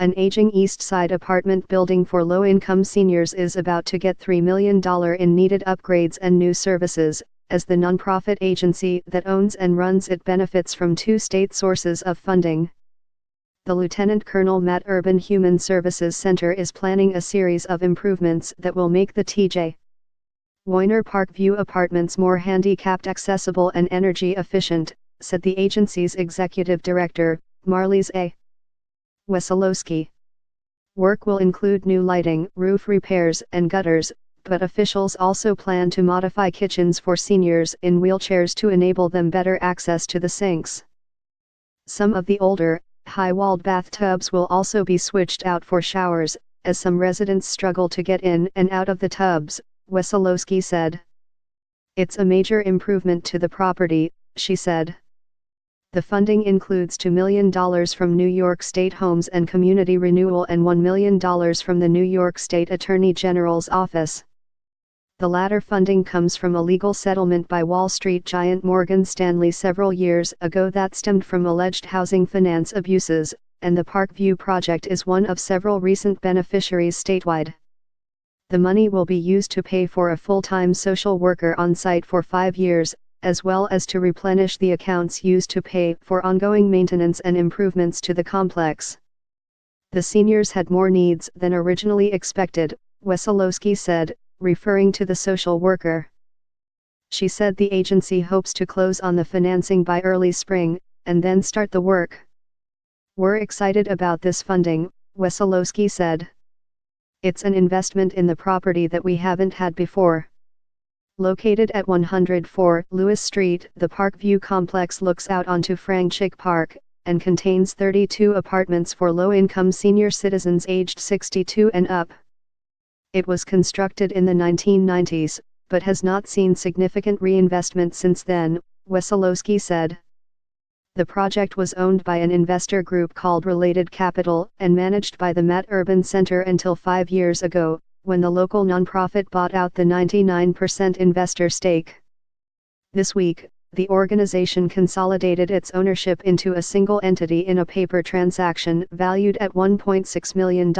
An aging East Side apartment building for low-income seniors is about to get $3 million in needed upgrades and new services, as the nonprofit agency that owns and runs it benefits from two state sources of funding. The Lieutenant Colonel Matt Urban Human Services Center is planning a series of improvements that will make the T.J. Woyner Parkview apartments more handicapped accessible and energy efficient, said the agency's executive director, Marlies A. Wesolowski. Work will include new lighting, roof repairs, and gutters, but officials also plan to modify kitchens for seniors in wheelchairs to enable them better access to the sinks. Some of the older, high-walled bathtubs will also be switched out for showers, as some residents struggle to get in and out of the tubs, Wesolowski said. It's a major improvement to the property, she said. The funding includes $2 million from New York State Homes and Community Renewal and $1 million from the New York State Attorney General's office. The latter funding comes from a legal settlement by Wall Street giant Morgan Stanley several years ago that stemmed from alleged housing finance abuses, and the Parkview project is one of several recent beneficiaries statewide. The money will be used to pay for a full-time social worker on site for 5 years, as well as to replenish the accounts used to pay for ongoing maintenance and improvements to the complex. The seniors had more needs than originally expected, Wesolowski said, referring to the social worker. She said the agency hopes to close on the financing by early spring, and then start the work. We're excited about this funding, Wesolowski said. It's an investment in the property that we haven't had before. Located at 104 Lewis Street, the Parkview complex looks out onto Franchik Park, and contains 32 apartments for low-income senior citizens aged 62 and up. It was constructed in the 1990s, but has not seen significant reinvestment since then, Wesolowski said. The project was owned by an investor group called Related Capital and managed by the Matt Urban Center until 5 years ago, when the local nonprofit bought out the 99% investor stake. This week, the organization consolidated its ownership into a single entity in a paper transaction valued at $1.6 million.